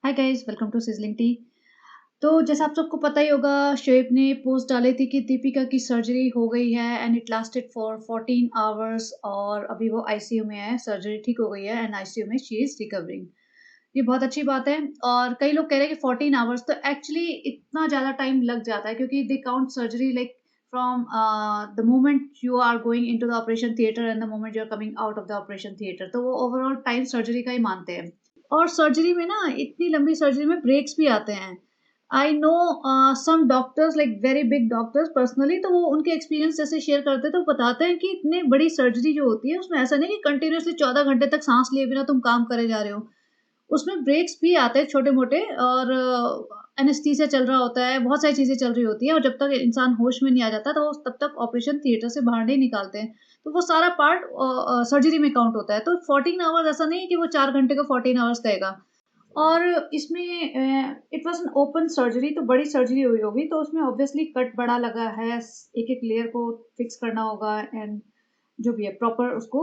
Hi guys, welcome to Sizzling Tea. तो जैसा आप सबको पता ही होगा, शोएब ने पोस्ट डाली थी कि दीपिका की सर्जरी हो गई है and it lasted for 14 hours और अभी वो आईसीयू में है। सर्जरी ठीक हो गई है एंड आईसीयू में शी इज रिकवरिंग। ये बहुत अच्छी बात है। और कई लोग कह रहे हैं कि 14 आवर्स, तो एक्चुअली इतना ज़्यादा टाइम लग जाता है क्योंकि they count surgery like from the moment you are going into the operation theatre and the moment you are coming out of the operation theatre, तो वो ओवरऑल टाइम सर्जरी का ही मानते हैं। और सर्जरी में ना, इतनी लंबी सर्जरी में ब्रेक्स भी आते हैं। I know some doctors, like very big doctors personally, तो वो उनके एक्सपीरियंस जैसे शेयर करते हैं तो बताते हैं कि इतने बड़ी सर्जरी जो होती है उसमें ऐसा नहीं कि कंटिन्यूअसली 14 घंटे तक सांस लिए बिना तुम काम करे जा रहे हो। उसमें ब्रेक्स भी आते हैं छोटे-मोटे, और एनेस्थीसिया चल रहा होता है, बहुत सारी चीज़ें चल रही होती हैं, और जब तक इंसान होश में नहीं आ जाता तो तब तक ऑपरेशन थिएटर से बाहर नहीं निकालते हैं। तो वो सारा पार्ट सर्जरी में काउंट होता है। तो 14 आवर्स ऐसा नहीं है कि वो 4 घंटे का 14 आवर्स कहेगा। और इसमें it was an open surgery, तो बड़ी सर्जरी हुई होगी, तो उसमें ऑब्वियसली कट बड़ा लगा है, एक-एक लेयर को फिक्स करना होगा एंड जो भी है प्रॉपर उसको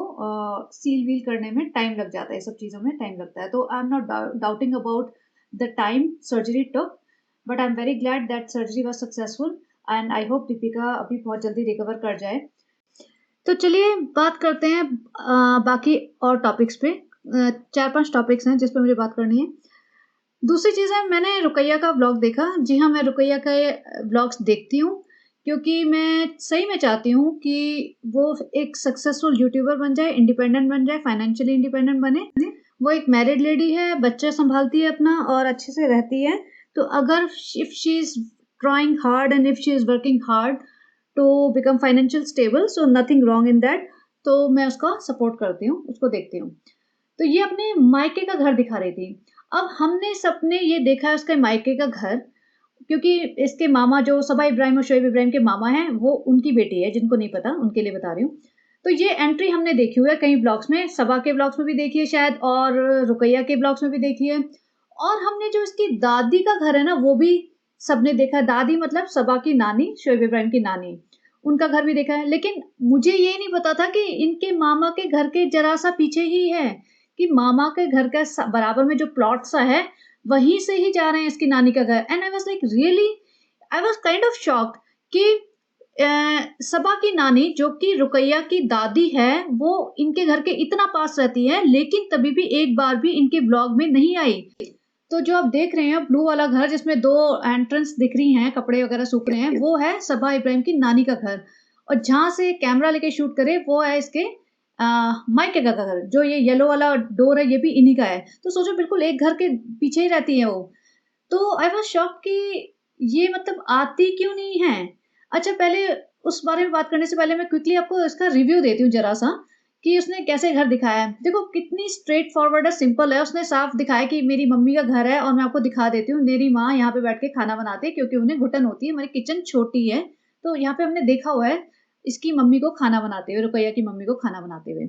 सील वील करने में टाइम लग जाता है, ये सब चीज़ों में टाइम लगता है। तो I am not doubting about the time surgery took, but I am very glad that surgery was successful and I hope Deepika अभी बहुत जल्दी रिकवर कर जाए। तो चलिए बात करते हैं बाकी और टॉपिक्स पे। 4-5 टॉपिक्स हैं जिस पे मुझे बात करनी है। दूसरी चीज़ है, मैंने रुकैया का व्लॉग देखा। जी हाँ, मैं रुकैया के व्लॉग्स देखती हूँ क्योंकि मैं सही में चाहती हूँ कि वो एक सक्सेसफुल यूट्यूबर बन जाए, इंडिपेंडेंट बन जाए, फाइनेंशियली इंडिपेंडेंट बने। वो एक मैरिड लेडी है, बच्चा सँभालती है अपना और अच्छे से रहती है। तो अगर if she is trying hard and if she is working hard to become financial stable, so nothing wrong in that. तो मैं उसका सपोर्ट करती हूँ, उसको देखती हूँ। तो ये अपने मायके का घर दिखा रही थी। अब हमने सबने ये देखा है उसके मायके का घर, क्योंकि इसके मामा जो सबा इब्राहिम और शोएब इब्राहिम के मामा हैं, वो उनकी बेटी है, जिनको नहीं पता उनके लिए बता रही हूँ। तो ये एंट्री हमने देखी हुई है कई ब्लॉग्स में, सबा के ब्लॉग्स में भी देखी है शायद, और रुकैया के ब्लॉग्स में भी देखी है। और हमने जो इसकी दादी का घर है ना, वो भी सबने देखा है। दादी मतलब सबा की नानी, शोएब इब्राहिम की नानी, उनका घर भी देखा है। लेकिन मुझे ये नहीं पता था कि इनके मामा के घर के ज़रा-सा पीछे ही है, कि मामा के घर का बराबर में जो प्लॉट सा है, वहीं से ही जा रहे हैं इसकी नानी का घर। And I was like really, I was kind of shocked कि सबा की नानी जो कि रुकैया की दादी है, वो इनके घर के इतना पास रहती है, लेकिन तभी भी एक बार भी इनके ब्लॉग में नहीं आई। तो जो आप देख रहे हैं ब्लू वाला घर, जिसमें 2 एंट्रेंस दिख रही हैं, कपड़े वगैरह सूख रहे हैं, वो है सबा इब्राहिम की नानी का घर। और जहाँ से कैमरा लेके शूट करे वो है इसके मायके का घर। जो ये येलो वाला डोर है, ये भी इन्हीं का है। तो सोचो, बिल्कुल एक घर के पीछे ही रहती हैं वो। तो आई वाज़ शॉक्ड कि ये मतलब आती क्यों नहीं है? अच्छा, पहले उस बारे में बात करने से पहले मैं क्विकली आपको इसका रिव्यू देती हूँ ज़रा-सा, कि उसने कैसे घर दिखाया है। देखो कितनी स्ट्रेट फॉरवर्ड है, सिंपल है। उसने साफ दिखाया कि मेरी मम्मी का घर है, और मैं आपको दिखा देती हूँ, मेरी माँ यहाँ पे बैठ के खाना बनाती है क्योंकि उन्हें घुटन होती है। हमारी किचन छोटी है, तो यहाँ पे हमने देखा हुआ है इसकी मम्मी को खाना बनाते हुए, रुकैया की मम्मी को खाना बनाते हुए।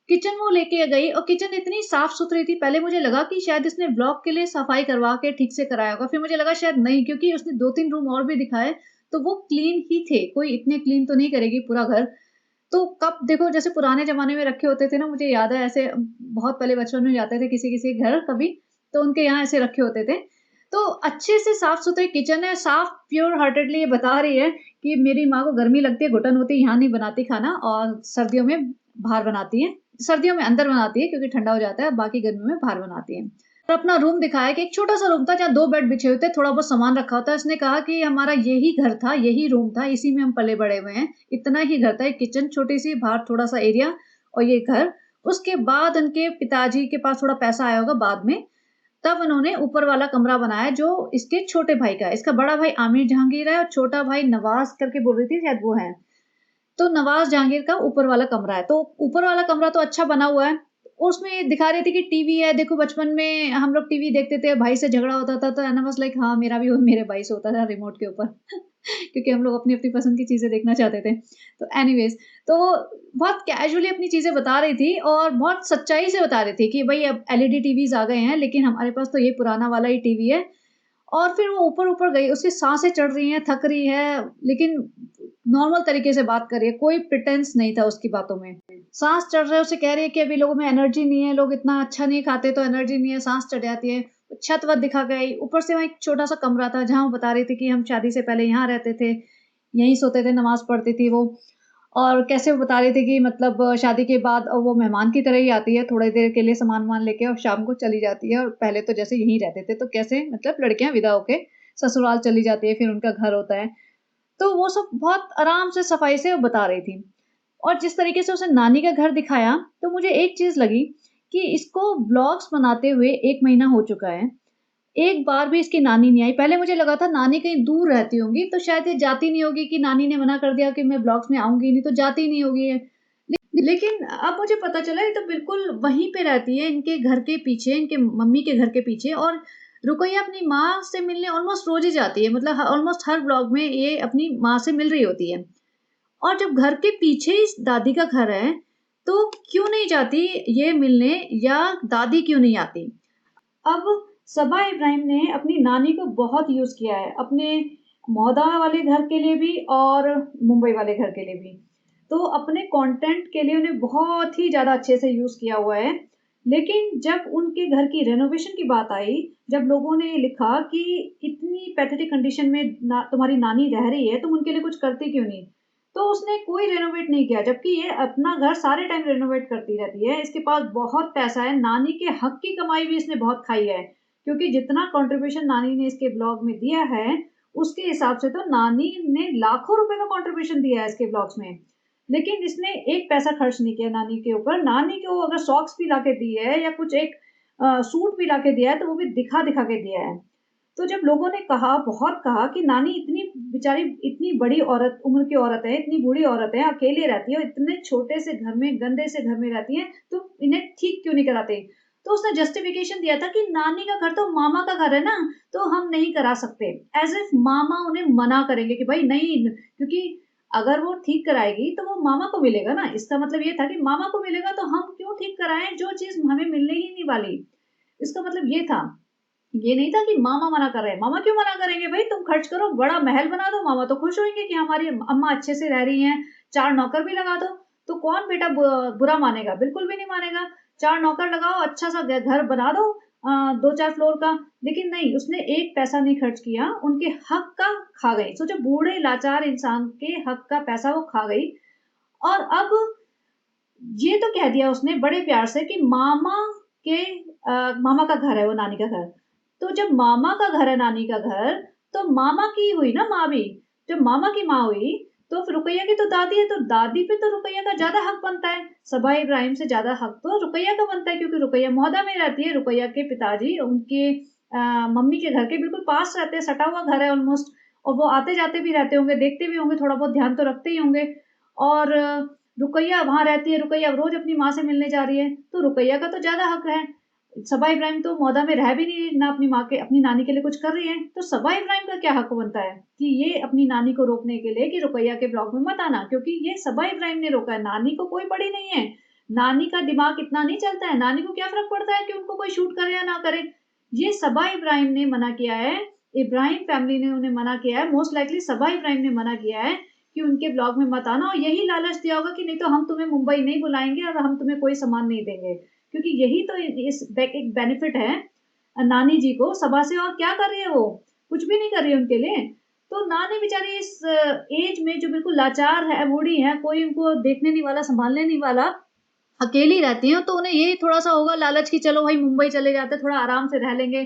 किचन वो लेके गई और किचन इतनी साफ-सुथरी थी, पहले मुझे लगा कि शायद इसने व्लॉग के लिए सफाई करवा के ठीक से कराया होगा। फिर मुझे लगा शायद नहीं, क्योंकि उसने 2-3 रूम और भी दिखाए, तो वो क्लीन ही थे। कोई इतने क्लीन तो नहीं करेगी पूरा घर। तो कप देखो, जैसे पुराने ज़माने में रखे होते थे ना, मुझे याद है ऐसे बहुत पहले बचपन में जाते थे किसी-किसी के घर कभी, तो उनके यहाँ ऐसे रखे होते थे। तो अच्छे से साफ-सुथरी किचन है, साफ प्योर हार्टेडली ये बता रही है कि मेरी माँ को गर्मी लगती है, घुटन होती है, यहाँ नहीं बनाती खाना, और सर्दियों में बाहर बनाती है। सर्दियों में अंदर बनाती है क्योंकि ठंडा हो जाता है, बाकी गर्मियों में बाहर बनाती है। और अपना रूम दिखाया कि एक छोटा-सा रूम था जहाँ 2 बेड बिछे हुए थे, थोड़ा बहुत सामान रखा होता है। उसने कहा कि हमारा यही घर था, यही रूम था, इसी में हम पले-बड़े हुए हैं। इतना ही घर था, एक किचन छोटी-सी, बाहर थोड़ा-सा एरिया और ये घर। उसके बाद उनके पिताजी के पास थोड़ा पैसा आया होगा बाद में, तब उन्होंने ऊपर वाला कमरा बनाया जो इसके छोटे भाई का है। इसका बड़ा भाई आमिर जहांगीर है और छोटा भाई नवाज़ करके बोल रही थी शायद, वो है। तो नवाज़ जहांगीर का ऊपर वाला कमरा है। तो ऊपर वाला कमरा तो अच्छा बना हुआ है। उसमें दिखा रही थी कि टीवी है। देखो बचपन में हम लोग टीवी देखते थे, भाई से झगड़ा होता था, तो एना वाज़ लाइक हाँ, मेरा भी मेरे भाई से होता था रिमोट के ऊपर क्योंकि हम लोग अपनी-अपनी पसंद की चीज़ें देखना चाहते थे। तो एनीवेज़, तो बहुत कैजुअली अपनी चीज़ें बता रही थी और बहुत सच्चाई से बता रही थी कि भई अब एलईडी टीवीज़ आ गए हैं, लेकिन हमारे पास तो ये पुराना वाला ही टीवी है। और फिर वो ऊपर-ऊपर गई, उसकी साँसें चढ़ रही हैं, थक रही है, लेकिन नॉर्मल तरीके से बात कर रही है, कोई प्रिटेंस नहीं था उसकी बातों में। साँस चढ़ रहा है, उसे कह रही है कि अभी लोगों में एनर्जी नहीं है, लोग इतना अच्छा नहीं खाते तो एनर्जी नहीं है, साँस चढ़ जाती है। छत वत दिखा गई, ऊपर से वहाँ एक छोटा-सा कमरा था जहाँ वो बता रही थी कि हम शादी से पहले यहाँ रहते थे, यहीं सोते थे, नमाज़ पढ़ती थी वो। और कैसे वो बता रही थी कि मतलब शादी के बाद वो मेहमान की तरह ही आती है, थोड़ी देर के लिए सामान-वामान लेके और शाम को चली जाती है और पहले तो जैसे यहीं रहते थे, तो कैसे मतलब लड़कियाँ विदा होके ससुराल चली जाती है, फिर उनका घर होता है। तो वो सब बहुत आराम से सफाई से वो बता रही थी। और जिस तरीके से उसने नानी का घर दिखाया, तो मुझे एक चीज़ लगी कि इसको व्लॉग्स बनाते हुए 1 महीना हो चुका है। एक बार भी इसकी नानी नहीं आई। पहले मुझे लगा था नानी कहीं दूर रहती होंगी, तो शायद ये जाती नहीं होगी कि नानी ने मना कर दिया कि मैं व्लॉग्स में आऊँगी नहीं, तो जाती नहीं होगी ये। लेकिन अब मुझे पता चला ये तो बिल्कुल वहीं पे रहती है, इनके घर के पीछे, इनके मम्मी के घर के पीछे और रुकैया अपनी माँ से मिलने ऑलमोस्ट रोज़ ही जाती है। मतलब ऑलमोस्ट हर व्लॉग में ये अपनी माँ से मिल रही होती है। और जब घर के पीछे ही दादी का घर है, तो क्यों नहीं जाती ये मिलने या दादी क्यों नहीं आती? अब सबा इब्राहिम ने अपनी नानी को बहुत यूज़ किया है, अपने मौदा वाले घर के लिए भी और मुंबई वाले घर के लिए भी। तो अपने कंटेंट के लिए उन्हें बहुत ही ज़्यादा अच्छे से यूज़ किया हुआ है। लेकिन जब उनके घर की रेनोवेशन की बात आई, जब लोगों ने लिखा कि इतनी पैथेटिक कंडीशन में तुम्हारी नानी रह रही है, तुम उनके लिए कुछ करती क्यों नहीं? तो उसने कोई रेनोवेट नहीं किया, जबकि ये अपना घर सारे टाइम रेनोवेट करती रहती है। इसके पास बहुत पैसा है, नानी के हक की कमाई भी इसने बहुत खाई है, क्योंकि जितना कंट्रीब्यूशन नानी ने इसके ब्लॉग में दिया है, उसके हिसाब से तो नानी ने लाखों रुपए का कंट्रीब्यूशन दिया है इसके ब्लॉग्स में। लेकिन इसने एक पैसा खर्च नहीं किया नानी के ऊपर। नानी को अगर सॉक्स भी लाके दी है या कुछ एक सूट भी लाके दिया है, तो वो भी दिखा-दिखा के दिया है। तो जब लोगों ने कहा, बहुत कहा कि नानी इतनी बेचारी इतनी बड़ी औरत उम्र की औरत है, इतनी बूढ़ी औरत है, अकेली रहती है और इतने छोटे से घर में, गंदे से घर में रहती है, तो इन्हें ठीक क्यों नहीं कराते? तो उसने जस्टिफिकेशन दिया था कि नानी का घर तो मामा का घर है ना, तो हम नहीं करा सकते। एज़ इफ मामा उन्हें मना करेंगे कि भाई नहीं, क्योंकि अगर वो ठीक कराएगी तो वो मामा को मिलेगा ना। इसका मतलब ये था कि मामा को मिलेगा तो हम क्यों ठीक कराएँ जो चीज़ हमें मिलने ही नहीं वाली। इसका मतलब ये था। ये नहीं था कि मामा मना कर रहे हैं। मामा क्यों मना करेंगे भई, तुम खर्च करो, बड़ा महल बना दो, मामा तो खुश होंगे कि हमारी अम्मा अच्छे से रह रही हैं, 4 नौकर भी लगा दो, तो कौन बेटा बुरा मानेगा? बिल्कुल भी नहीं मानेगा। 4 नौकर लगाओ, अच्छा-सा घर बना दो 2-4 फ्लोर का। लेकिन नहीं, उसने एक पैसा नहीं खर्च किया, उनके हक का खा गई। सोचो, बूढ़े लाचार इंसान के हक का पैसा वो खा गई। और अब ये तो कह दिया उसने बड़े प्यार से कि के मामा का घर है वो, नानी का घर। तो जब मामा का घर है नानी का घर, तो मामा की हुई ना माँ भी। जब मामा की माँ हुई, तो फिर रुकैया की तो दादी है, तो दादी पे तो रुकैया का ज़्यादा हक बनता है। सबा इब्राहिम से ज़्यादा हक तो रुकैया का बनता है, क्योंकि रुकैया मोहदा में रहती है। रुकैया के पिताजी उनके मम्मी के घर के बिल्कुल पास रहते हैं, सटा हुआ घर है ऑलमोस्ट। और वो आते-जाते भी रहते होंगे, देखते भी होंगे, थोड़ा बहुत ध्यान तो रखते ही होंगे। और रुकैया वहाँ रहती है, रुकैया रोज़ अपनी माँ से मिलने जा रही है, तो रुकैया का तो ज़्यादा हक है। सबा इब्राहिम तो मौदा में रह भी नहीं रही, ना अपनी माँ के अपनी नानी के लिए कुछ कर रही है, तो सबा इब्राहिम का क्या हक बनता है कि ये अपनी नानी को रोकने के लिए कि रुकैया के ब्लॉग में मत आना, क्योंकि ये सबा इब्राहिम ने रोका है, नानी को कोई बड़ी नहीं है। नानी का दिमाग इतना नहीं चलता है, नानी को क्या फ़र्क पड़ता है कि उनको कोई शूट करे या ना करे। ये सबा इब्राहिम ने मना किया है, इब्राहिम फैमिली ने उन्हें मना किया है, मोस्ट लाइकली सबा इब्राहिम ने मना किया है कि उनके ब्लॉग में मत आना, और यही लालच दिया होगा कि नहीं तो हम तुम्हें मुंबई नहीं बुलाएँगे और हम तुम्हें कोई सामान नहीं देंगे। क्योंकि यही तो इस एक बेनिफिट है नानी जी को सबा से। और क्या कर रही है वो? कुछ भी नहीं कर रही है उनके लिए। तो नानी बेचारी इस एज में जो बिल्कुल लाचार है, बूढ़ी है, कोई उनको देखने नहीं वाला, सँभालने नहीं वाला, अकेली रहती हैं, तो उन्हें ये थोड़ा-सा होगा लालच कि चलो भाई मुंबई चले जाते हैं, थोड़ा आराम से रह लेंगे,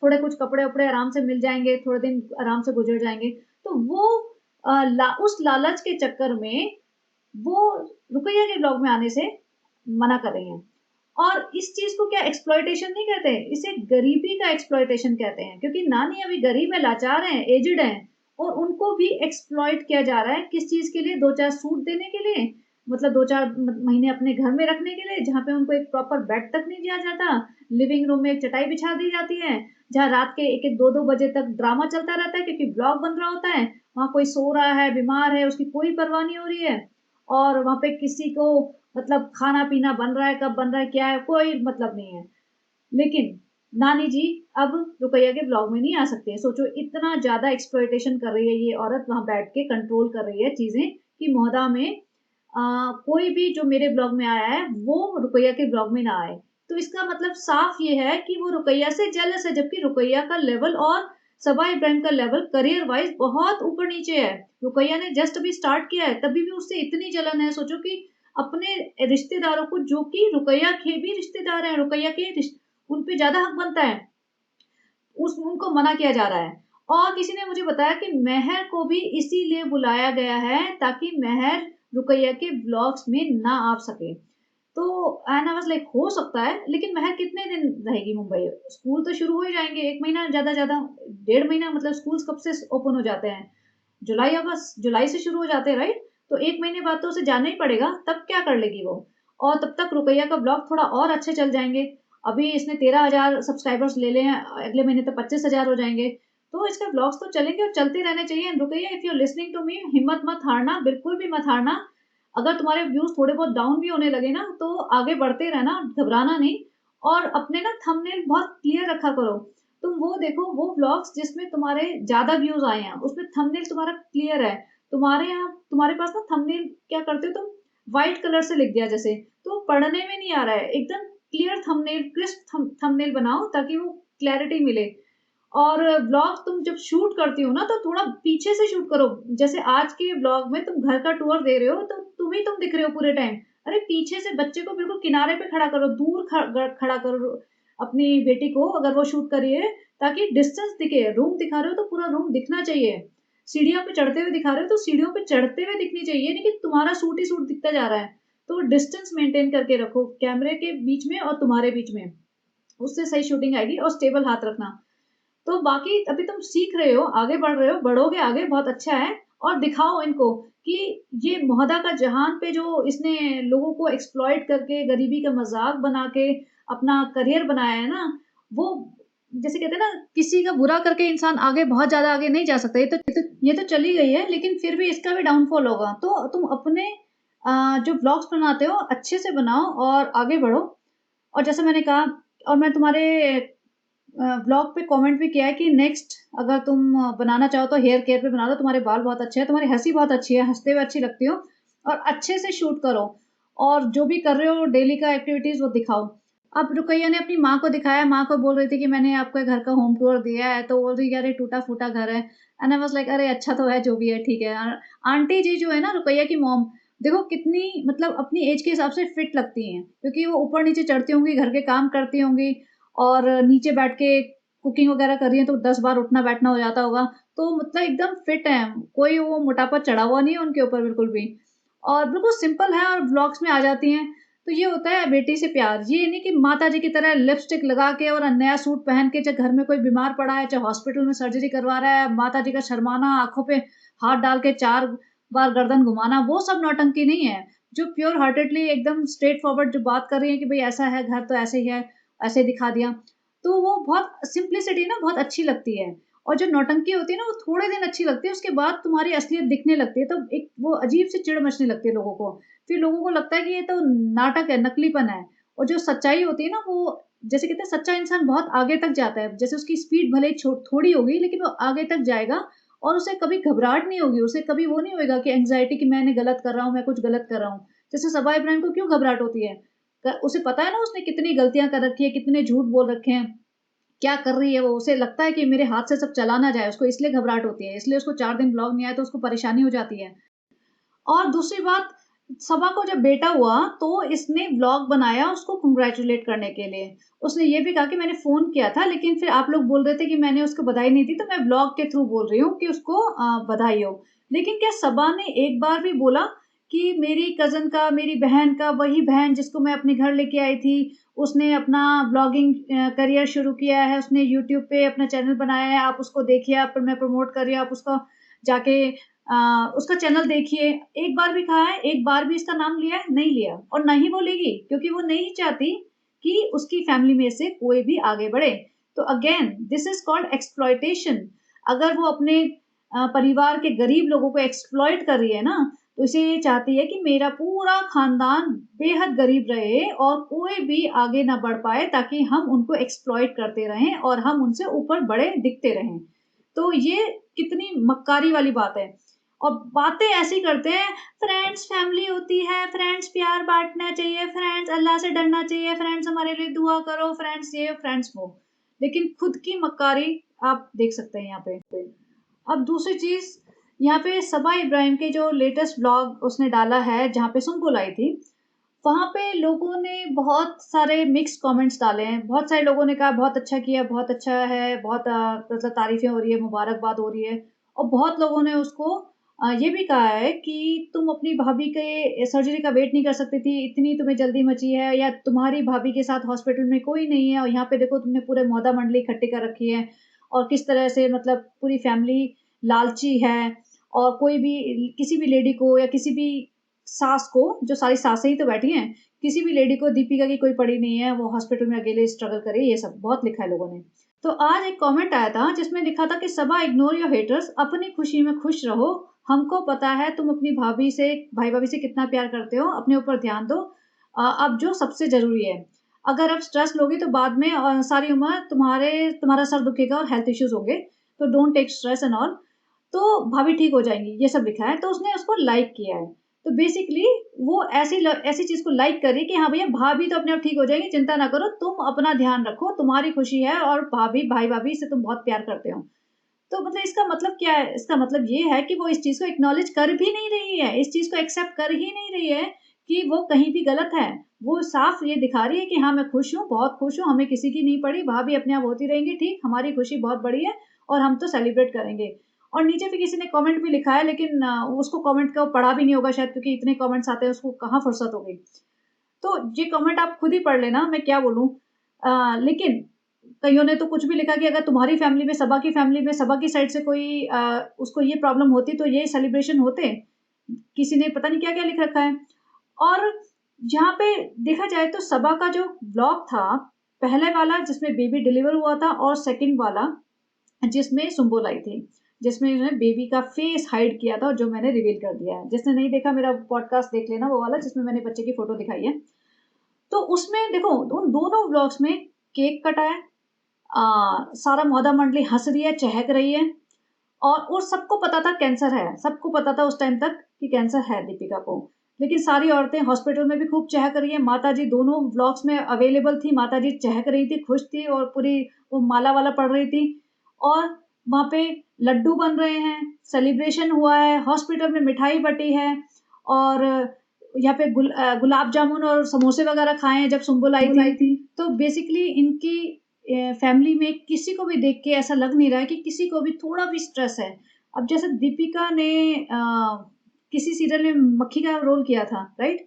थोड़े कुछ कपड़े-वपड़े आराम से मिल जाएँगे, थोड़े दिन आराम से गुज़र जाएँगे। तो वो उस लालच के चक्कर में वो रुकैया के ब्लॉग में आने से मना कर रही हैं। और इस चीज़ को क्या एक्सप्लॉइटेशन नहीं कहते, इसे गरीबी का एक्सप्लॉइटेशन कहते हैं, क्योंकि नानी अभी गरीब है, लाचार हैं, एज्ड हैं, और उनको भी एक्सप्लॉइट किया जा रहा है। किस चीज़ के लिए? 2-4 सूट देने के लिए, मतलब 2-4 महीने अपने घर में रखने के लिए, जहाँ पे उनको एक प्रॉपर बेड तक नहीं दिया जाता। लिविंग रूम में एक चटाई बिछा दी जाती है, जहाँ रात के 1-1 2-2 बजे तक ड्रामा चलता रहता है, क्योंकि ब्लॉग बन रहा होता है। वहाँ कोई सो रहा है, बीमार है, उसकी कोई परवाह नहीं हो रही है। और वहाँ पे किसी को मतलब खाना-पीना बन रहा है, कब बन रहा है, क्या है, कोई मतलब नहीं है। लेकिन नानी जी अब रुकैया के ब्लॉग में नहीं आ सकती हैं। सोचो, इतना ज़्यादा एक्सप्लॉइटेशन कर रही है ये औरत, वहाँ बैठ के कंट्रोल कर रही है चीज़ें कि मोहदा में कोई भी जो मेरे ब्लॉग में आया है, वो रुकैया के ब्लॉग में ना आए। तो इसका मतलब साफ ये है कि वो रुकैया से जेलस है, जबकि रुकैया का लेवल और सबा इब्राहिम का लेवल करियर वाइज बहुत ऊपर नीचे है। रुकैया ने जस्ट अभी स्टार्ट किया है, तभी भी उससे इतनी जलन है। सोचो कि अपने रिश्तेदारों को, जो कि रुकैया के भी रिश्तेदार हैं, रुकैया के उन पे ज्यादा हक बनता है, उनको मना किया जा रहा है। और किसी ने मुझे बताया कि महर को भी इसीलिए बुलाया गया है ताकि महर रुकैया के ब्लॉग्स में ना आ सके। तो एंड आई वाज लाइक हो सकता है, लेकिन महर कितने दिन रहेगी मुंबई? स्कूल तो शुरू हो ही जाएंगे, 1 महीना ज्यादा ज्यादा, 1.5 महीना, मतलब स्कूल कब से ओपन हो जाते हैं? जुलाई अगस्त, जुलाई से शुरू हो जाते हैं, राइट? तो 1 महीने बाद तो उसे जाना ही पड़ेगा, तब क्या कर लेगी वो? और तब तक रुकैया का ब्लॉग थोड़ा और अच्छे चल जाएंगे। अभी इसने 13,000 सब्सक्राइबर्स ले ले हैं, अगले महीने तो 25,000 हो जाएंगे। तो इसका ब्लॉग्स तो चलेंगे और चलते रहने चाहिए। Rukaiya, if you are listening to me, हिम्मत मत हारना, बिल्कुल भी मत हारना। अगर तुम्हारे व्यूज थोड़े बहुत डाउन भी होने लगे ना, तो आगे बढ़ते रहना, घबराना नहीं। और अपने ना थंबनेल बहुत क्लियर रखा करो। तुम वो देखो, वो ब्लॉग्स जिसमें तुम्हारे ज्यादा व्यूज आए हैं, उसमें थंबनेल तुम्हारा क्लियर है। तुम्हारे यहाँ, तुम्हारे पास ना थंबनेल क्या करते हो तुम, व्हाइट कलर से लिख दिया जैसे, तो पढ़ने में नहीं आ रहा है। एकदम क्लियर थंबनेल, क्रिस्प थंबनेल बनाओ ताकि वो क्लैरिटी मिले। और ब्लॉग तुम जब शूट करती हो ना, तो थोड़ा पीछे से शूट करो। जैसे आज के ब्लॉग में तुम घर का टूर दे रहे हो, तो तुम दिख रहे हो पूरे टाइम। अरे पीछे से बच्चे को बिल्कुल किनारे पे खड़ा करो, दूर खड़ा करो अपनी बेटी को, अगर वो शूट करिए, ताकि डिस्टेंस दिखे। रूम दिखा रहे हो तो पूरा रूम दिखना चाहिए। सीढ़ियों पे चढ़ते हुए दिखा रहे हो तो सीढ़ियों पे चढ़ते हुए दिखनी चाहिए, नहीं कि तुम्हारा सूट ही सूट दिखता जा रहा है। तो डिस्टेंस मेंटेन करके रखो कैमरे के बीच में और तुम्हारे बीच में, उससे सही शूटिंग आएगी। और स्टेबल हाथ रखना। तो बाकी अभी तुम सीख रहे हो, आगे बढ़ रहे हो, बढ़ोगे आगे, बहुत अच्छा है। और दिखाओ इनको कि ये मोहदा का जहान पे जो इसने लोगों को एक्सप्लॉइट करके, गरीबी का मजाक बना के अपना करियर बनाया है ना, वो जैसे कहते हैं ना, किसी का बुरा करके इंसान आगे, बहुत ज्यादा आगे नहीं जा सकता। ये तो चली गई है, लेकिन फिर भी इसका भी डाउनफॉल होगा। तो तुम अपने जो ब्लॉग्स बनाते हो अच्छे से बनाओ और आगे बढ़ो। और जैसे मैंने कहा, और मैं तुम्हारे ब्लॉग पे कमेंट भी किया है कि नेक्स्ट अगर तुम बनाना चाहो तो हेयर केयर पे बना दो। तुम्हारे बाल बहुत अच्छे हैं, तुम्हारी हंसी बहुत अच्छी है, हंसते हुए अच्छी लगती हो। और अच्छे से शूट करो, और जो भी कर रहे हो डेली का एक्टिविटीज वो दिखाओ। अब रुकैया ने अपनी माँ को दिखाया, माँ को बोल रही थी कि मैंने आपको घर का होम टूर दिया है, तो बोल रही है अरे टूटा फूटा घर है। एंड आई वाज लाइक अरे अच्छा तो है, जो भी है ठीक है। आंटी जी जो है ना, रुकैया की मॉम, देखो कितनी मतलब अपनी एज के हिसाब से फिट लगती हैं, क्योंकि वो ऊपर नीचे चढ़ती होंगी, घर के काम करती होंगी, और नीचे बैठ के कुकिंग वगैरह कर रही है, तो 10 बार उठना बैठना हो जाता होगा। तो मतलब एकदम फिट है, कोई वो मोटापा चढ़ा हुआ नहीं है उनके ऊपर बिल्कुल भी। और बिल्कुल सिंपल है और व्लॉग्स में आ जाती हैं। तो ये होता है बेटी से प्यार। ये नहीं कि माता जी की तरह लिपस्टिक लगा के और नया सूट पहन के, चाहे घर में कोई बीमार पड़ा है, चाहे हॉस्पिटल में सर्जरी करवा रहा है, माता जी का शर्माना, आंखों पे हाथ डाल के 4 बार गर्दन घुमाना, वो सब नौटंकी नहीं है। जो प्योर हार्टेडली एकदम स्ट्रेट फॉरवर्ड जो बात कर रही है कि भाई ऐसा है घर, तो ऐसे ही है, ऐसे दिखा दिया, तो वो बहुत सिंप्लिसिटी ना बहुत अच्छी लगती है। और जो नौटंकी होती है ना, वो थोड़े दिन अच्छी लगती है, उसके बाद तुम्हारी असलियत दिखने लगती है, तो एक वो अजीब सी चिढ़ मचने लगती है लोगों को। फिर लोगों को लगता है कि ये तो नाटक है, नकलीपन है। और जो सच्चाई होती है ना, वो जैसे कहते हैं सच्चा इंसान बहुत आगे तक जाता है। जैसे उसकी स्पीड भले थोड़ी होगी, लेकिन वो आगे तक जाएगा, और उसे कभी घबराहट नहीं होगी, उसे कभी वो नहीं होगा कि एंग्जाइटी कि मैंने गलत कर रहा हूँ, मैं कुछ गलत कर रहा हूँ। जैसे सबा इब्राहिम को क्यों घबराहट होती है? उसे पता है ना उसने कितनी गलतियां कर रखी है, कितने झूठ बोल रखे हैं, क्या कर रही है वो। उसे लगता है कि मेरे हाथ से सब चला ना जाए, उसको इसलिए घबराहट होती है, इसलिए उसको 4 दिन ब्लॉग नहीं आया तो उसको परेशानी हो जाती है। और दूसरी बात, सबा को जब बेटा हुआ तो इसने व्लॉग बनाया उसको कंग्रेचुलेट करने के लिए। उसने ये भी कहा कि मैंने फ़ोन किया था, लेकिन फिर आप लोग बोल रहे थे कि मैंने उसको बधाई नहीं दी, तो मैं व्लॉग के थ्रू बोल रही हूँ कि उसको बधाई हो। लेकिन क्या सबा ने एक बार भी बोला कि मेरी कज़न का, मेरी बहन का, वही बहन जिसको मैं अपने घर लेके आई थी, उसने अपना व्लॉगिंग करियर शुरू किया है, उसने यूट्यूब पे अपना चैनल बनाया है, आप उसको देखिए, आप मैं प्रमोट कर रही हूँ, आप उसको जाके उसका चैनल देखिए। एक बार भी कहा है? एक बार भी इसका नाम लिया है? नहीं लिया, और नहीं बोलेगी, क्योंकि वो नहीं चाहती कि उसकी फैमिली में से कोई भी आगे बढ़े। तो again this is called exploitation. अगर वो अपने परिवार के गरीब लोगों को एक्सप्लॉइट कर रही है ना, तो इसे ये चाहती है कि मेरा पूरा खानदान बेहद गरीब रहे और कोई भी आगे ना बढ़ पाए, ताकि हम उनको एक्सप्लॉइट करते रहें और हम उनसे ऊपर बड़े दिखते रहें। तो ये कितनी मक्कारी वाली बात है। और बातें ऐसी करते हैं, फ्रेंड्स फैमिली होती है, फ्रेंड्स प्यार बाँटना चाहिए, फ्रेंड्स अल्लाह से डरना चाहिए, फ्रेंड्स हमारे लिए दुआ करो, फ्रेंड्स ये, फ्रेंड्स वो। लेकिन खुद की मक्कारी आप देख सकते हैं यहाँ पे। अब दूसरी चीज़, यहाँ पे सबा इब्राहिम के जो लेटेस्ट व्लॉग उसने डाला है, जहाँ पे सुम्बुल आई थी, वहाँ पे लोगों ने बहुत सारे मिक्स्ड कमेंट्स डाले हैं। बहुत सारे लोगों ने कहा बहुत अच्छा किया, बहुत अच्छा है, बहुत मतलब तारीफ़ें हो रही है, मुबारकबाद हो रही है। और बहुत लोगों ने उसको ये भी कहा है कि तुम अपनी भाभी के सर्जरी का वेट नहीं कर सकती थी, इतनी तुम्हें जल्दी मची है, या तुम्हारी भाभी के साथ हॉस्पिटल में कोई नहीं है और यहाँ पे देखो तुमने पूरे मौदा मंडली इकट्ठी कर रखी है और किस तरह से मतलब पूरी फैमिली लालची है और कोई भी किसी भी लेडी को या किसी भी सास को, जो सारी सासें ही तो बैठी हैं, किसी भी लेडी को दीपिका की कोई पड़ी नहीं है, वो हॉस्पिटल में अकेले स्ट्रगल करे, ये सब बहुत लिखा है लोगों ने। तो आज एक कमेंट आया था जिसमें लिखा था कि सबा इग्नोर योर हेटर्स, अपनी खुशी में खुश रहो, हमको पता है तुम अपनी भाभी से, भाई भाभी से कितना प्यार करते हो, अपने ऊपर ध्यान दो, अब जो सबसे ज़रूरी है। अगर अब स्ट्रेस लोगी तो बाद में सारी उम्र तुम्हारा सर दुखेगा और हेल्थ इश्यूज़ होंगे, तो don't take stress and all. तो भाभी ठीक हो जाएँगी, ये सब लिखा है, तो उसने उसको लाइक किया है। तो बेसिकली वो ऐसी चीज़ को लाइक करी कि हाँ भैया, भाभी तो अपने आप ठीक हो जाएँगी, चिंता ना करो, तुम अपना ध्यान रखो, तुम्हारी खुशी है और भाई-भाभी से तुम बहुत प्यार करते हो। तो मतलब इसका मतलब क्या है? इसका मतलब ये है कि वो इस चीज़ को एक्नॉलेज कर भी नहीं रही है, इस चीज़ को एक्सेप्ट कर ही नहीं रही है कि वो कहीं भी गलत है। वो साफ ये दिखा रही है कि हाँ, मैं खुश हूँ, बहुत खुश हूँ, हमें किसी की नहीं पड़ी, भाभी अपने आप होती रहेंगी ठीक, हमारी खुशी बहुत बड़ी है और हम तो सेलिब्रेट करेंगे। और नीचे भी किसी ने कमेंट भी लिखा है, लेकिन उसको कमेंट को पढ़ा भी नहीं होगा शायद, क्योंकि इतने कमेंट्स आते हैं, उसको कहाँ फुर्सत होगी। तो ये कमेंट आप खुद ही पढ़ लेना, मैं क्या बोलूँ। लेकिन कइयों ने तो कुछ भी लिखा कि अगर तुम्हारी फैमिली में, सबा की फैमिली में, सबा की साइड से कोई उसको ये प्रॉब्लम होती तो ये सेलिब्रेशन होते। किसी ने पता नहीं क्या-क्या लिख रखा है। और जहाँ पे देखा जाए तो सबा का जो व्लॉग था, पहले वाला जिसमें बेबी डिलीवर हुआ था और सेकंड वाला जिसमें सुम्बुल आई थी, जिसमें उन्होंने बेबी का फेस हाइड किया था और जो मैंने रिवील कर दिया है। जिसने नहीं देखा मेरा पॉडकास्ट देख लेना, वो वाला जिसमें मैंने बच्चे की फ़ोटो दिखाई है। तो उसमें देखो उन दोनों व्लॉग्स में केक कटा है, सारा मौदा मंडली हँस रही है, चहक रही है और सबको पता था कैंसर है, सबको पता था उस टाइम तक कि कैंसर है दीपिका को। लेकिन सारी औरतें हॉस्पिटल में भी खूब चहक रही हैं, माताजी दोनों व्लॉग्स में अवेलेबल थी, माताजी चहक रही थी, खुश थी और पूरी वो माला-वाला पड़ रही थी और वहाँ पे लड्डू बन रहे हैं, सेलिब्रेशन हुआ है, हॉस्पिटल में मिठाई बँटी है और यहाँ पे गुलाब जामुन और समोसे वगैरह खाए हैं जब सुम्बुल आई थी। तो बेसिकली इनकी फैमिली में किसी को भी देख के ऐसा लग नहीं रहा है कि किसी को भी थोड़ा भी स्ट्रेस है। अब जैसे दीपिका ने किसी सीरियल में मक्खी का रोल किया था, राइट?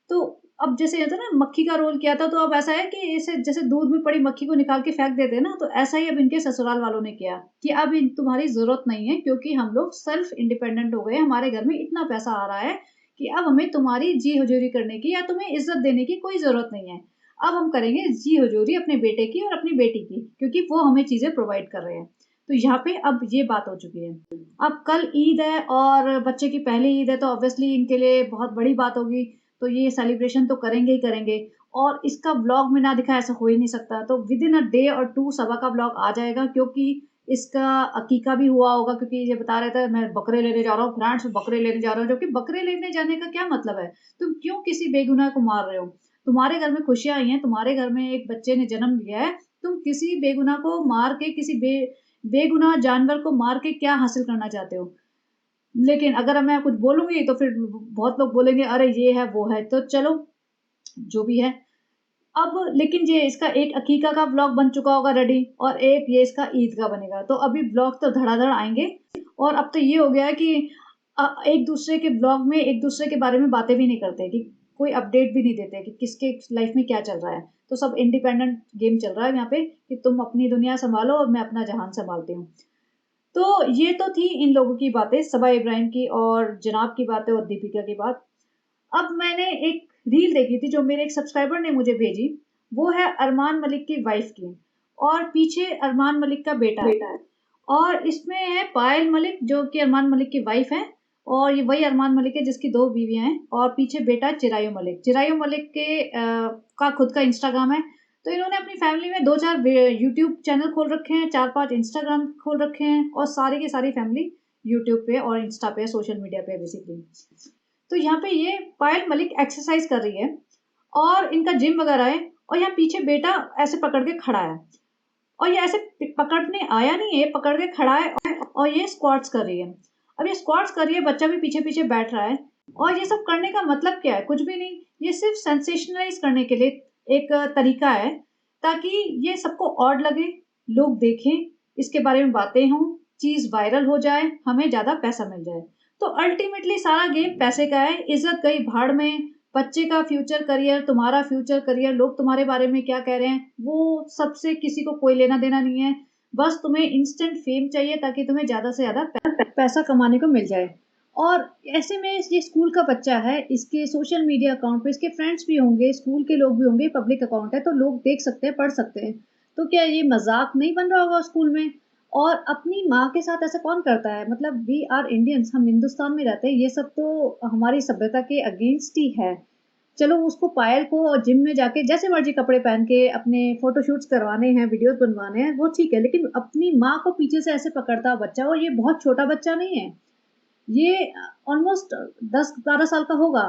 तो अब जैसे होता है ना, मक्खी का रोल किया था, तो अब ऐसा है कि इसे जैसे दूध में पड़ी मक्खी को निकाल के फेंक देते हैं ना, तो ऐसा ही अब इनके ससुराल वालों ने किया कि अब इन तुम्हारी ज़रूरत नहीं है, क्योंकि हम लोग सेल्फ इंडिपेंडेंट हो गए, हमारे घर में इतना पैसा आ रहा है कि अब हमें तुम्हारी जी हुजूरी करने की या तुम्हें इज़्ज़त देने की कोई ज़रूरत नहीं है। अब हम करेंगे जी हुजूरी अपने बेटे की और अपनी बेटी की, क्योंकि वो हमें चीज़ें प्रोवाइड कर रहे हैं। तो यहाँ पे अब ये बात हो चुकी है। अब कल ईद है और बच्चे की पहली ईद है, तो ऑब्वियसली इनके लिए बहुत बड़ी बात होगी। तो ये सेलिब्रेशन तो करेंगे ही करेंगे और इसका व्लॉग में ना दिखाया, ऐसा हो ही नहीं सकता। तो विदिन अ डे और 2 सबा का व्लॉग आ जाएगा, क्योंकि इसका अकीका भी हुआ होगा, क्योंकि ये बता रहा था मैं बकरे लेने जा रहा हूँ, फ्रांस में बकरे लेने जा रहा हूँ, जबकि बकरे लेने जाने का क्या मतलब है? तुम क्यों किसी बेगुनाह को मार रहे हो? तुम्हारे घर में खुशियाँ आई हैं, तुम्हारे घर में एक बच्चे ने जन्म लिया है, तुम किसी बेगुनाह को मार के, किसी बेगुनाह जानवर को मार के क्या हासिल करना चाहते हो? लेकिन अगर मैं कुछ बोलूँगी तो फिर बहुत लोग बोलेंगे अरे ये है, वो है, तो चलो जो भी है। अब लेकिन ये इसका एक अकीका का व्लॉग बन चुका होगा रेडी और एक ये इसका ईद का बनेगा। तो अभी व्लॉग तो धड़ाधड़ आएँगे और अब तो ये हो गया है कि एक-दूसरे के व्लॉग में एक-दूसरे के बारे में बातें भी नहीं करते, कि कोई अपडेट भी नहीं देते कि किसके लाइफ़ में क्या चल रहा है। तो सब इंडिपेंडेंट गेम चल रहा है यहाँ पे कि तुम अपनी दुनिया सँभालो और मैं अपना जहान सँभालती हूँ। तो ये तो थी इन लोगों की बातें, सबा इब्राहिम की और जनाब की बातें और दीपिका की बात। अब मैंने एक रील देखी थी जो मेरे एक सब्सक्राइबर ने मुझे भेजी, वो है अरमान मलिक की वाइफ़ की और पीछे अरमान मलिक का बेटा है। और इसमें है पायल मलिक जो कि अरमान मलिक की वाइफ़ है और ये वही अरमान मलिक है जिसकी 2 बीवियाँ हैं और पीछे बेटा है चिरायु मलिक। चिरायु मलिक के का खुद का इंस्टाग्राम है। तो इन्होंने अपनी फैमिली में 2-4 यूट्यूब चैनल खोल रखे हैं, 4-5 इंस्टाग्राम खोल रखे हैं और सारी की सारी फैमिली यूट्यूब पे और इंस्टा पे, सोशल मीडिया पे बेसिकली। तो यहाँ पे ये पायल मलिक एक्सरसाइज कर रही है और इनका जिम वगैरह है और यहाँ पीछे बेटा ऐसे पकड़ के खड़ा है और ये ऐसे पकड़ने आया नहीं है, पकड़ के खड़ा है और ये स्क्वाट्स कर रही है। अब ये स्क्वाट्स कर रही है, बच्चा भी पीछे पीछे बैठ रहा है और ये सब करने का मतलब क्या है? कुछ भी नहीं, ये सिर्फ सेंसेशनलाइज करने के लिए एक तरीका है ताकि ये सबको ऑड लगे, लोग देखें, इसके बारे में बातें हों, चीज वायरल हो जाए, हमें ज्यादा पैसा मिल जाए। तो अल्टीमेटली सारा गेम पैसे का है, इज्जत गई भाड़ में, बच्चे का फ्यूचर करियर, तुम्हारा फ्यूचर करियर, लोग तुम्हारे बारे में क्या कह रहे हैं, वो सबसे किसी को कोई लेना देना नहीं है। बस तुम्हें इंस्टेंट फेम चाहिए ताकि तुम्हें ज्यादा से ज्यादा पैसा कमाने को मिल जाए। और ऐसे में ये स्कूल का बच्चा है, इसके सोशल मीडिया अकाउंट पे इसके फ्रेंड्स भी होंगे, स्कूल के लोग भी होंगे, पब्लिक अकाउंट है तो लोग देख सकते हैं, पढ़ सकते हैं। तो क्या ये मजाक नहीं बन रहा होगा स्कूल में? और अपनी माँ के साथ ऐसा कौन करता है? मतलब वी आर इंडियंस, हम हिंदुस्तान में रहते हैं, ये सब तो हमारी सभ्यता के अगेंस्ट ही है। चलो उसको पायल को जिम में जाके जैसे मर्जी कपड़े पहन के अपने फोटोशूट्स करवाने हैं, वीडियोस बनवाने हैं, वो ठीक है, लेकिन अपनी माँ को पीछे से ऐसे पकड़ता बच्चा, और ये बहुत छोटा बच्चा नहीं है, ये ऑलमोस्ट 10-12 साल का होगा।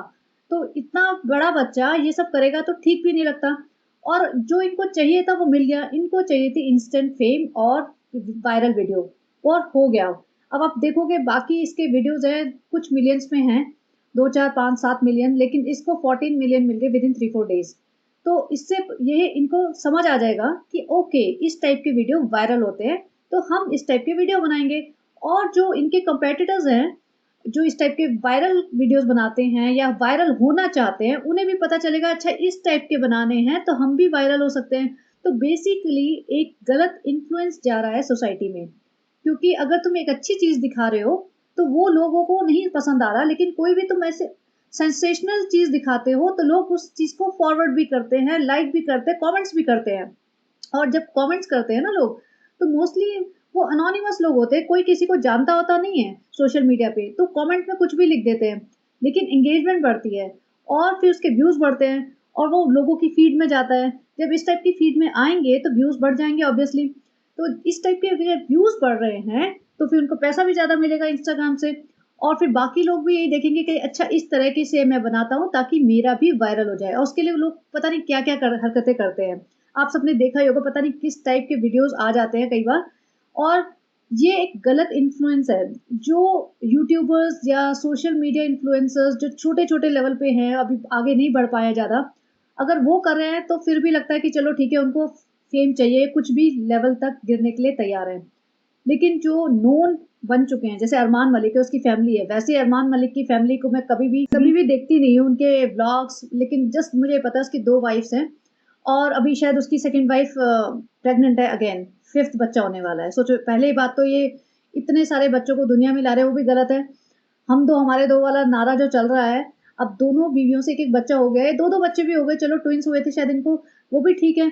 तो इतना बड़ा बच्चा ये सब करेगा तो ठीक भी नहीं लगता। और जो इनको चाहिए था वो मिल गया, इनको चाहिए थी इंस्टेंट फेम और वायरल वीडियो, और हो गया। अब आप देखोगे बाकी इसके वीडियोज हैं कुछ मिलियंस में हैं, 2, 4, 5, 7 मिलियन, लेकिन इसको 14 मिलियन मिल गए विद इन 3-4 डेज। तो इससे ये इनको समझ आ जाएगा कि ओके इस टाइप के वीडियो वायरल होते हैं, तो हम इस टाइप के वीडियो बनाएंगे। और जो इनके कंपेटिटर्स हैं, जो इस टाइप के वायरल वीडियोस बनाते हैं या वायरल होना चाहते हैं, उन्हें भी पता चलेगा अच्छा इस टाइप के बनाने हैं तो हम भी वायरल हो सकते हैं। तो बेसिकली एक गलत इन्फ्लुएंस जा रहा है सोसाइटी में, क्योंकि अगर तुम एक अच्छी चीज दिखा रहे हो तो वो लोगों को नहीं पसंद आ रहा, लेकिन कोई भी तुम ऐसे सेंसेशनल चीज दिखाते हो तो लोग उस चीज को फॉरवर्ड भी करते हैं, लाइक भी करते हैं, कमेंट्स भी करते हैं। और जब कमेंट्स करते हैं ना लोग, तो मोस्टली वो अनोनिमस लोग होते हैं, कोई किसी को जानता होता नहीं है सोशल मीडिया पे, तो कमेंट में कुछ भी लिख देते हैं, लेकिन एंगेजमेंट बढ़ती है और फिर उसके व्यूज बढ़ते हैं और वो लोगों की फीड में जाता है। जब इस टाइप की फीड में आएंगे तो व्यूज बढ़ जाएंगे ऑब्वियसली। तो इस टाइप के व्यूज बढ़ रहे हैं तो फिर उनको पैसा भी ज्यादा मिलेगा इंस्टाग्राम से, और फिर बाकी लोग भी यही देखेंगे कि अच्छा इस तरह की से मैं बनाता हूँ ताकि मेरा भी वायरल हो जाए, और उसके लिए लोग पता नहीं क्या क्या हरकतें करते हैं। आप सबने देखा ही होगा, पता नहीं किस टाइप के वीडियोस आ जाते हैं कई बार। और ये एक गलत इन्फ्लुएंस है जो यूट्यूबर्स या सोशल मीडिया इन्फ्लुएंसर्स जो छोटे छोटे लेवल पे हैं, अभी आगे नहीं बढ़ पाया ज़्यादा, अगर वो कर रहे हैं तो फिर भी लगता है कि चलो ठीक है, उनको फेम चाहिए, कुछ भी लेवल तक गिरने के लिए तैयार है। लेकिन जो नोन बन चुके हैं, जैसे अरमान मलिक है, उसकी फैमिली है, वैसे अरमान मलिक की फैमिली को मैं कभी भी देखती नहीं हूँ उनके व्लॉग्स, लेकिन जस्ट मुझे पता है उसकी 2 वाइफ्स हैं और अभी शायद उसकी सेकंड वाइफ प्रेग्नेंट है अगेन, 5th बच्चा होने वाला है। सोचो, पहली बात तो ये इतने सारे बच्चों को दुनिया में ला रहे हैं, वो भी गलत है। हम दो हमारे दो वाला नारा जो चल रहा है, अब दोनों बीवियों से एक एक बच्चा हो गया है, 2-2 बच्चे भी हो गए, चलो ट्विंस हुए थे शायद इनको, वो भी ठीक है।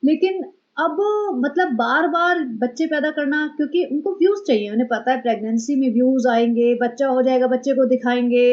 लेकिन अब मतलब बार बार बच्चे पैदा करना, क्योंकि उनको व्यूज चाहिए, उन्हें पता है प्रेगनेंसी में व्यूज आएंगे, बच्चा हो जाएगा, बच्चे को दिखाएंगे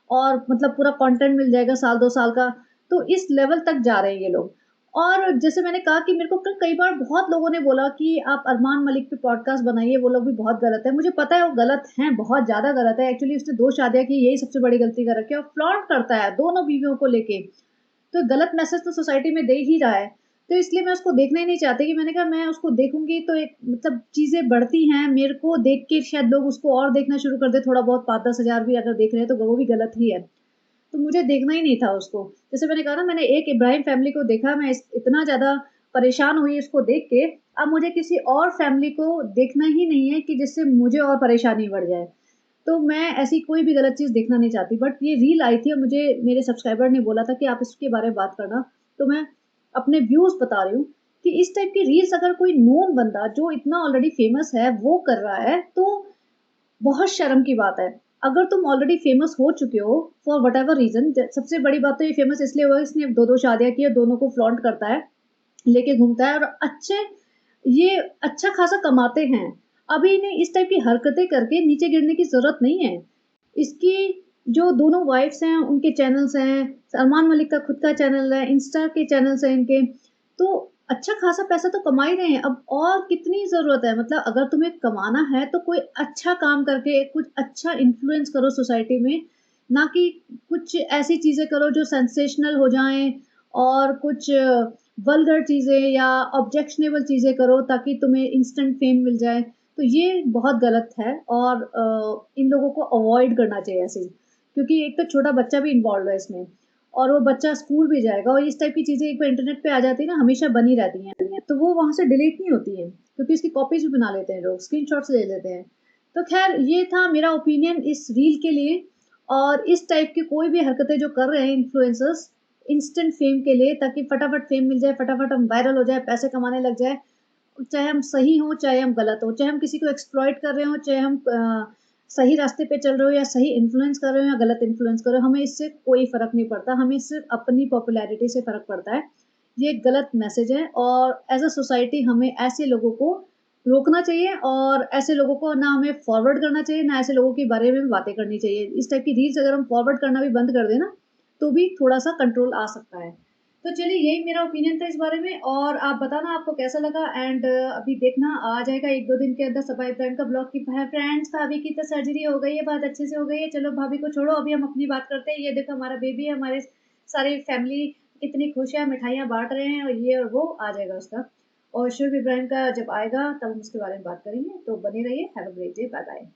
और मतलब पूरा कंटेंट मिल जाएगा साल 2 साल का। तो इस लेवल तक जा रहे हैं ये लोग। और जैसे मैंने कहा कि मेरे को कई बार बहुत लोगों ने बोला कि आप अरमान मलिक पे पॉडकास्ट बनाइए, वो लोग भी बहुत गलत है। मुझे पता है वो गलत हैं, बहुत ज़्यादा गलत है। एक्चुअली उसने 2 शादियाँ की, यही सबसे बड़ी गलती कर रखी है, और फ्लॉन्ट करता है दोनों बीवियों को लेके। तो गलत मैसेज तो सोसाइटी में दे ही रहा है। तो इसलिए मैं उसको देखना ही नहीं चाहती, कि मैंने कहा मैं उसको देखूंगी तो एक मतलब चीज़ें बढ़ती हैं, मेरे को देख के शायद लोग उसको और देखना शुरू कर दे, थोड़ा बहुत 5-10 हज़ार भी अगर देख रहे हैं तो वो भी गलत ही है। तो मुझे देखना ही नहीं था उसको। जैसे मैंने कहा ना, मैंने एक इब्राहिम फैमिली को देखा, मैं इतना ज़्यादा परेशान हुई इसको देख के, अब मुझे किसी और फैमिली को देखना ही नहीं है कि जिससे मुझे और परेशानी बढ़ जाए। तो मैं ऐसी कोई भी गलत चीज़ देखना नहीं चाहती। बट ये रील आई थी और मुझे मेरे सब्सक्राइबर ने बोला था कि आप इसके बारे में बात करना, तो मैं अपने व्यूज़ बता रही हूँ कि इस टाइप की रील्स अगर कोई नोन बंदा जो इतना ऑलरेडी फेमस है वो कर रहा है तो बहुत शर्म की बात है। अगर तुम ऑलरेडी फेमस हो चुके हो फॉर वट एवर रीजन, सबसे बड़ी बात तो ये फेमस इसलिए हुआ इसने 2-2 शादियां की है, दोनों को फ्लॉन्ट करता है, लेके घूमता है, और ये अच्छा खासा कमाते हैं। अभी इन्हें इस टाइप की हरकतें करके नीचे गिरने की जरूरत नहीं है। इसकी जो दोनों वाइफ्स हैं उनके चैनल्स हैं, सलमान मलिक का खुद का चैनल है, इंस्टा के चैनल्स हैं इनके। तो अच्छा खासा पैसा तो कमा ही रहे हैं, अब और कितनी ज़रूरत है? मतलब अगर तुम्हें कमाना है तो कोई अच्छा काम करके कुछ अच्छा इन्फ्लुएंस करो सोसाइटी में, ना कि कुछ ऐसी चीज़ें करो जो सेंसेशनल हो जाएँ और कुछ वल्गर चीज़ें या ऑब्जेक्शनेबल चीज़ें करो ताकि तुम्हें इंस्टेंट फेम मिल जाए। तो ये बहुत गलत है और इन लोगों को अवॉइड करना चाहिए ऐसे, क्योंकि एक तो छोटा बच्चा भी इन्वॉल्व है इसमें। और वो बच्चा स्कूल भी जाएगा और इस टाइप की चीज़ें एक बार इंटरनेट पे आ जाती है ना, हमेशा बनी रहती हैं, तो वो वहाँ से डिलीट नहीं होती हैं, क्योंकि इसकी कॉपीज़ भी बना लेते हैं लोग, स्क्रीनशॉट्स ले लेते हैं। तो ख़ैर ये था मेरा ओपिनियन इस रील के लिए। और इस टाइप की कोई भी हरकतें जो कर रहे हैं इन्फ्लुएंसर्स इंस्टेंट फेम के लिए, ताकि फटाफट फेम मिल जाए, फटाफट हम वायरल हो जाए, पैसे कमाने लग जाए, चाहे हम सही हों, चाहे हम गलत हों, चाहे हम किसी को एक्सप्लॉइट कर रहे हों, चाहे हम सही रास्ते पे चल रहे हो या सही इन्फ्लुएंस कर रहे हो या गलत इन्फ्लुएंस कर रहे हो, हमें इससे कोई फ़र्क नहीं पड़ता, हमें सिर्फ़ अपनी पॉपुलैरिटी से फ़र्क पड़ता है। ये एक गलत मैसेज है और एज़ अ सोसाइटी हमें ऐसे लोगों को रोकना चाहिए और ऐसे लोगों को ना हमें फॉरवर्ड करना चाहिए, ना ऐसे लोगों के बारे में भी बातें करनी चाहिए। इस टाइप की रील्स अगर हम फॉरवर्ड करना भी बंद कर दें ना, तो भी थोड़ा-सा कंट्रोल आ सकता है। तो चलिए यही मेरा ओपिनियन था इस बारे में और आप बताना आपको कैसा लगा। एंड अभी देखना आ जाएगा 1-2 दिन के अंदर सफाई ब्रांड का ब्लॉग कि फ्रेंड्स भाभी की तो सर्जरी हो गई है, बहुत अच्छे से हो गई है। चलो भाभी को छोड़ो, अभी हम अपनी बात करते हैं। ये देखो हमारा बेबी है, हमारे सारी फैमिली कितनी खुश है, मिठाइयाँ बाँट रहे हैं और ये और वो आ जाएगा उसका। और शिव इब्राहिम का जब आएगा तब हम उसके बारे में बात करेंगे। तो बने रहिए। Have a great day. Bye bye.